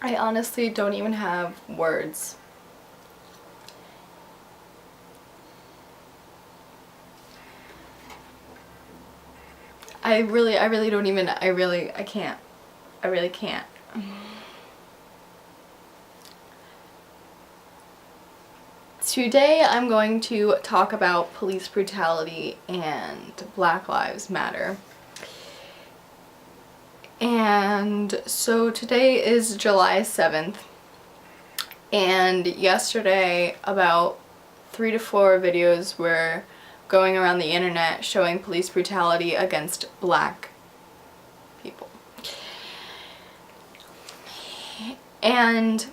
I honestly don't even have words. I really don't even, I can't. I really can't. Today I'm going to talk about police brutality and Black Lives Matter. And so today is July 7th, and yesterday about 3 to 4 videos were going around the internet showing police brutality against black people. And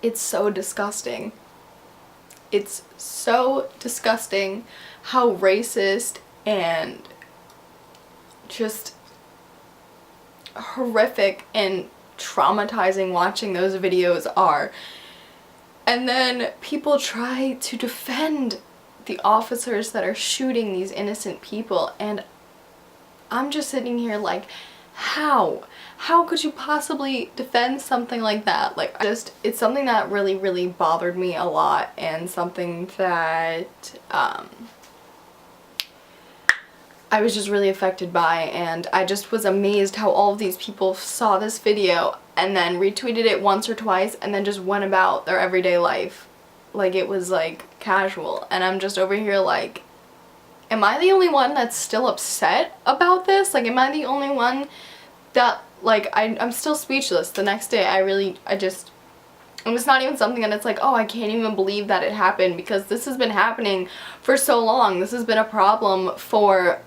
it's so disgusting. It's so disgusting how racist and just horrific and traumatizing watching those videos are. And then people try to defend the officers that are shooting these innocent people, and I'm just sitting here like, how? How could you possibly defend something like that? Like, it's something that really bothered me a lot, and something that I was just really affected by, and I just was amazed how all of these people saw this video and then retweeted it once or twice and then just went about their everyday life like it was like casual. And I'm just over here like, am I the only one that's still upset about this? Like, am I the only one that, like, I'm still speechless the next day. And it's not even something that it's like, oh, I can't even believe that it happened, because this has been happening for so long. This has been a problem for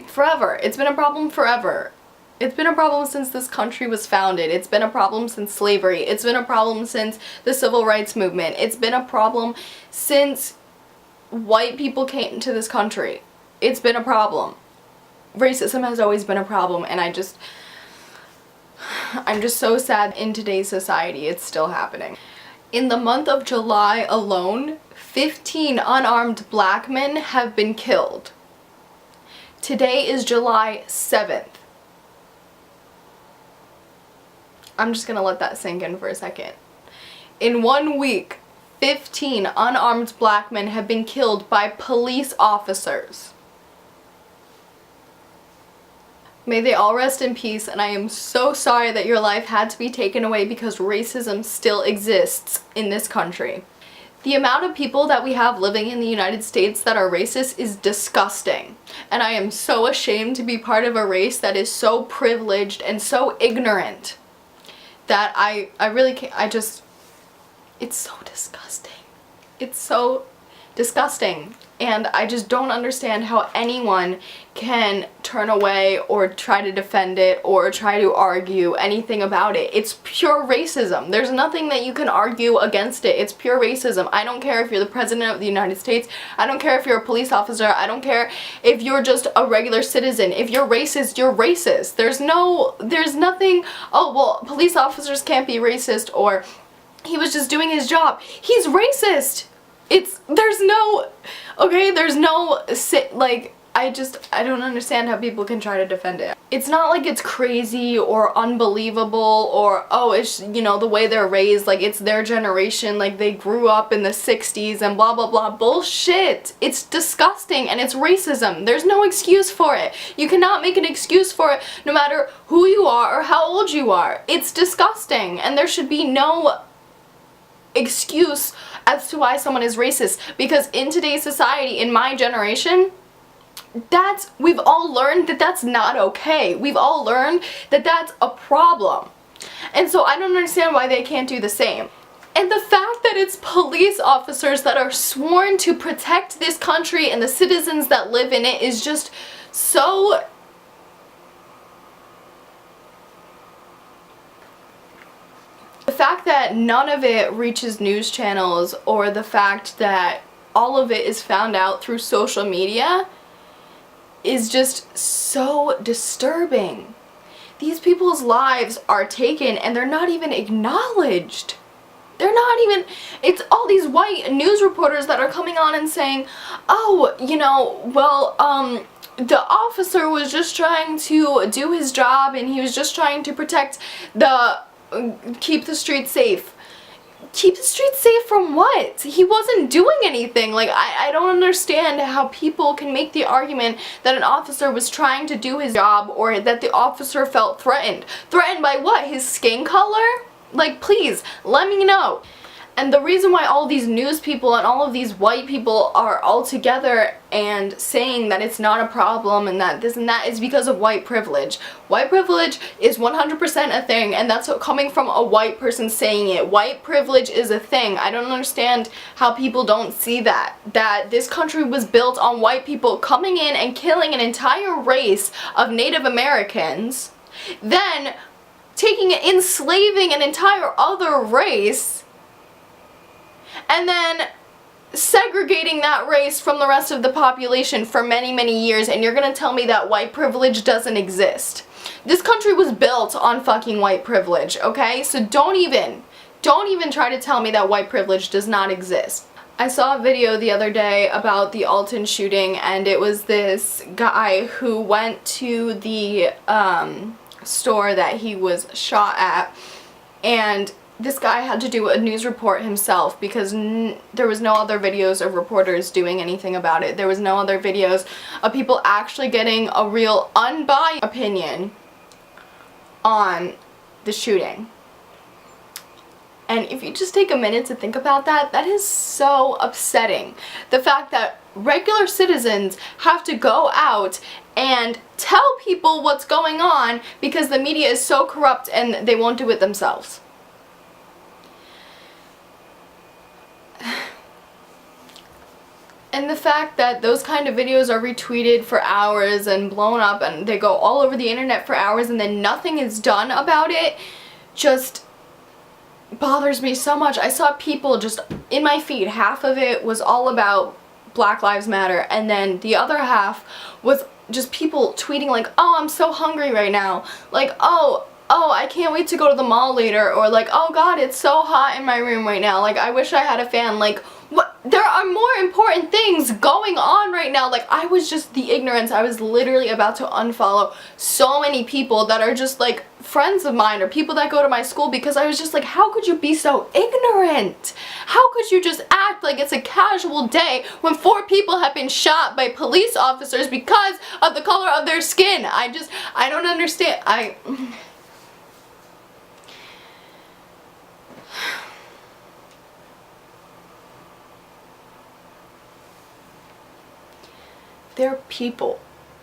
forever. It's been a problem forever. It's been a problem since this country was founded. It's been a problem since slavery. It's been a problem since the civil rights movement. It's been a problem since white people came to this country. It's been a problem. Racism has always been a problem, and I'm just so sad in today's society it's still happening. In the month of July alone, 15 unarmed black men have been killed. Today is July 7th. I'm just gonna let that sink in for a second. In 1 week, 15 unarmed black men have been killed by police officers. May they all rest in peace, and I am so sorry that your life had to be taken away because racism still exists in this country. The amount of people that we have living in the United States that are racist is disgusting. And I am so ashamed to be part of a race that is so privileged and so ignorant that I really can't, it's so disgusting. It's so disgusting. And I just don't understand how anyone can turn away or try to defend it or try to argue anything about it. It's pure racism. There's nothing that you can argue against it. It's pure racism. I don't care if you're the president of the United States. I don't care if you're a police officer. I don't care if you're just a regular citizen. If you're racist, you're racist. There's nothing, oh, well, police officers can't be racist, or he was just doing his job. He's racist. I don't understand how people can try to defend it. It's not like it's crazy or unbelievable or, oh, it's, you know, the way they're raised, like it's their generation, like they grew up in the 60s and blah blah blah. Bullshit. It's disgusting and it's racism. There's no excuse for it. You cannot make an excuse for it no matter who you are or how old you are. It's disgusting, and there should be no excuse as to why someone is racist, because in today's society, in my generation, we've all learned that that's not okay. We've all learned that that's a problem. And so I don't understand why they can't do the same. And the fact that it's police officers that are sworn to protect this country and the citizens that live in it is just so... The fact that none of it reaches news channels, or the fact that all of it is found out through social media, is just so disturbing. These people's lives are taken and they're not even acknowledged. They're not even, it's all these white news reporters that are coming on and saying, oh, you know, well, the officer was just trying to do his job and he was just trying to protect keep the streets safe. Keep the streets safe from what? He wasn't doing anything. Like, I don't understand how people can make the argument that an officer was trying to do his job or that the officer felt threatened. Threatened by what? His skin color? Like, please, let me know. And the reason why all these news people and all of these white people are all together and saying that it's not a problem and that this and that is because of white privilege. White privilege is 100% a thing, and that's coming from a white person saying it. White privilege is a thing. I don't understand how people don't see that. That this country was built on white people coming in and killing an entire race of Native Americans, then enslaving an entire other race, and then segregating that race from the rest of the population for many, many years, and you're gonna tell me that white privilege doesn't exist. This country was built on fucking white privilege, okay? So don't even try to tell me that white privilege does not exist. I saw a video the other day about the Alton shooting, and it was this guy who went to the store that he was shot at, and this guy had to do a news report himself because there was no other videos of reporters doing anything about it. There was no other videos of people actually getting a real unbiased opinion on the shooting. And if you just take a minute to think about that, that is so upsetting. The fact that regular citizens have to go out and tell people what's going on because the media is so corrupt and they won't do it themselves. And the fact that those kind of videos are retweeted for hours and blown up and they go all over the internet for hours and then nothing is done about it just bothers me so much. I saw people just in my feed, half of it was all about Black Lives Matter, and then the other half was just people tweeting like, oh, I'm so hungry right now, like, oh, I can't wait to go to the mall later, or like, oh god, it's so hot in my room right now, like, I wish I had a fan. Like, what? There are more important things going on right now. Like, I was just the ignorance. I was literally about to unfollow so many people that are just like friends of mine or people that go to my school because I was just like, how could you be so ignorant? How could you just act like it's a casual day when 4 people have been shot by police officers because of the color of their skin? I don't understand. They're people.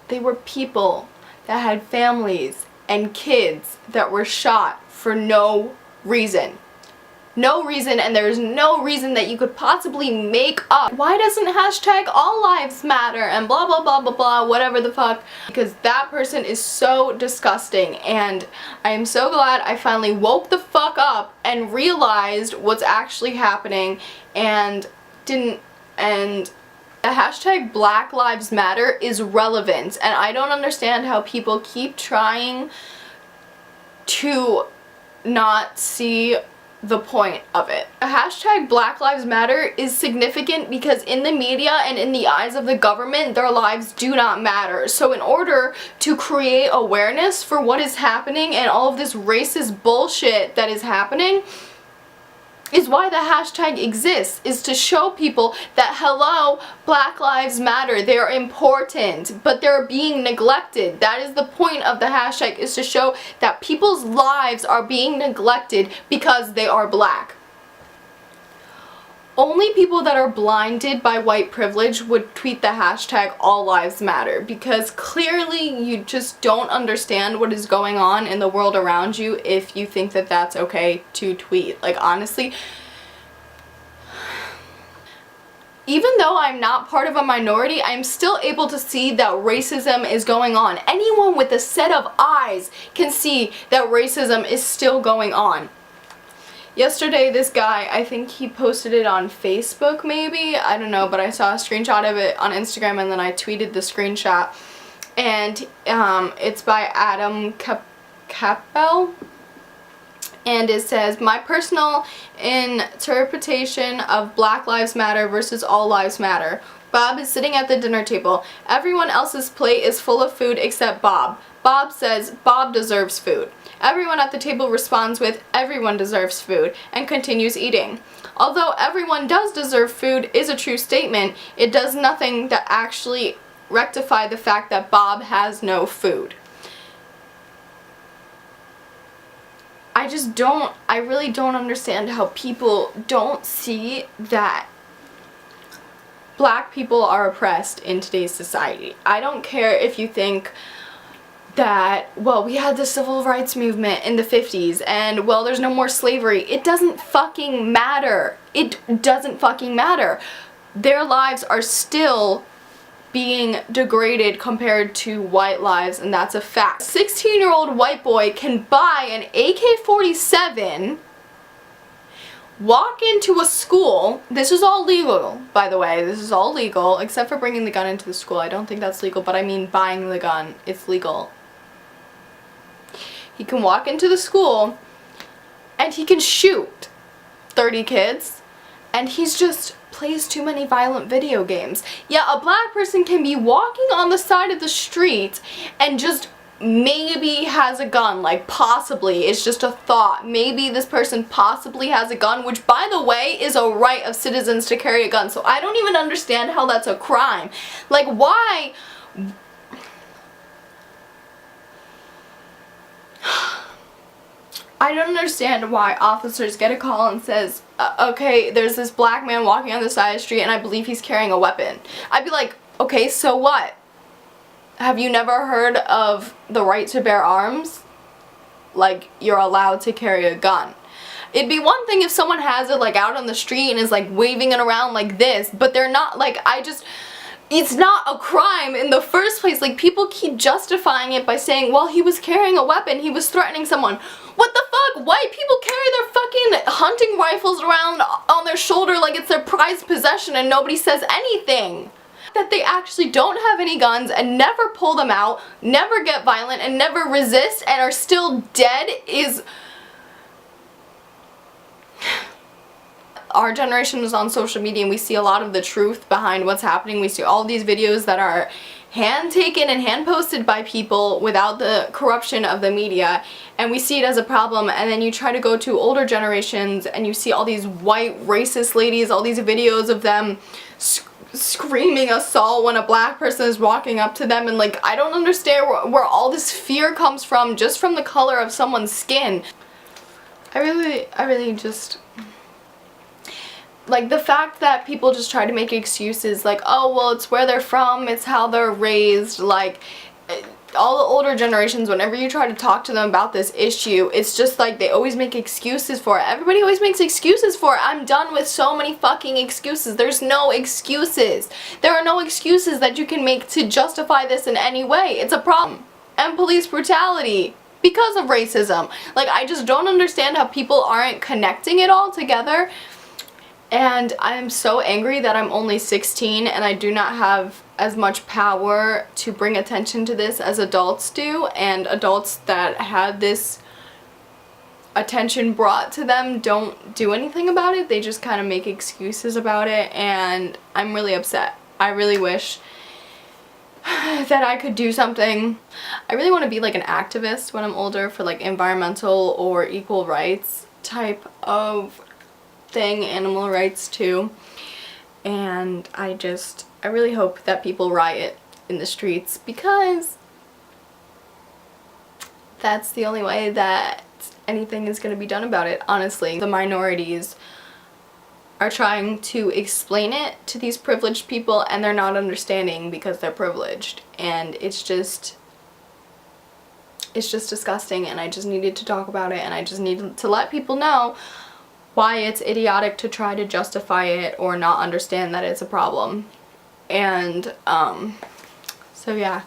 They were people that had families and kids that were shot for no reason. No reason, and there's no reason that you could possibly make up. Why doesn't hashtag all lives matter and blah blah blah blah blah, whatever the fuck? Because that person is so disgusting, and I am so glad I finally woke the fuck up and realized what's actually happening and the hashtag Black Lives Matter is relevant, and I don't understand how people keep trying to not see the point of it. A hashtag Black Lives Matter is significant because in the media and in the eyes of the government, their lives do not matter. So in order to create awareness for what is happening and all of this racist bullshit that is happening, is why the hashtag exists, is to show people that, hello, Black Lives Matter, they're important, but they're being neglected. That is the point of the hashtag, is to show that people's lives are being neglected because they are black. Only people that are blinded by white privilege would tweet the hashtag All Lives Matter, because clearly you just don't understand what is going on in the world around you if you think that that's okay to tweet. Like, honestly, even though I'm not part of a minority, I'm still able to see that racism is going on. Anyone with a set of eyes can see that racism is still going on. Yesterday, this guy, I think he posted it on Facebook maybe, I don't know, but I saw a screenshot of it on Instagram and then I tweeted the screenshot. And it's by Adam Capel. And it says, my personal interpretation of Black Lives Matter versus All Lives Matter. Bob is sitting at the dinner table. Everyone else's plate is full of food except Bob. Bob says Bob deserves food. Everyone at the table responds with everyone deserves food and continues eating. Although everyone does deserve food is a true statement, it does nothing to actually rectify the fact that Bob has no food. I really don't understand how people don't see that Black people are oppressed in today's society. I don't care if you think that, well, we had the civil rights movement in the 50s and, well, there's no more slavery. It doesn't fucking matter. It doesn't fucking matter. Their lives are still being degraded compared to white lives, and that's a fact. A 16-year-old white boy can buy an AK-47, walk into a school. This is all legal, by the way. This is all legal, except for bringing the gun into the school. I don't think that's legal, but I mean buying the gun. It's legal. He can walk into the school, and he can shoot 30 kids, and he's just plays too many violent video games. Yeah, a Black person can be walking on the side of the street and just maybe has a gun, like possibly, it's just a thought. Maybe this person possibly has a gun, which by the way is a right of citizens to carry a gun. So I don't even understand how that's a crime. Like, why? I don't understand why officers get a call and says, okay, there's this Black man walking on the side of the street and I believe he's carrying a weapon. I'd be like, okay, so what? Have you never heard of the right to bear arms? Like, you're allowed to carry a gun. It'd be one thing if someone has it like out on the street and is like waving it around like this, but they're not, like, it's not a crime in the first place. Like, people keep justifying it by saying, well, he was carrying a weapon, he was threatening someone. What the fuck? White people carry their fucking hunting rifles around on their shoulder like it's their prized possession and nobody says anything. That they actually don't have any guns and never pull them out, never get violent, and never resist and are still dead is... Our generation is on social media and we see a lot of the truth behind what's happening. We see all these videos that are hand taken and hand posted by people without the corruption of the media, and we see it as a problem. And then you try to go to older generations and you see all these white racist ladies, all these videos of them screaming assault when a Black person is walking up to them, and like, I don't understand where all this fear comes from just from the color of someone's skin. I really just... Like, the fact that people just try to make excuses like, oh, well, it's where they're from, it's how they're raised, like, all the older generations, whenever you try to talk to them about this issue, it's just like they always make excuses for it. Everybody always makes excuses for it. I'm done with so many fucking excuses. There's no excuses. There are no excuses that you can make to justify this in any way. It's a problem. And police brutality because of racism. Like, I just don't understand how people aren't connecting it all together. And I'm so angry that I'm only 16 and I do not have as much power to bring attention to this as adults do, and adults that had this attention brought to them don't do anything about it. They just kind of make excuses about it, and I'm really upset. I really wish that I could do something. I really want to be like an activist when I'm older for like environmental or equal rights type of thing, animal rights too, and I really hope that people riot in the streets, because that's the only way that anything is going to be done about it, honestly. The minorities are trying to explain it to these privileged people and they're not understanding because they're privileged, and it's just disgusting, and I just needed to talk about it, and I just needed to let people know why it's idiotic to try to justify it or not understand that it's a problem. And so yeah.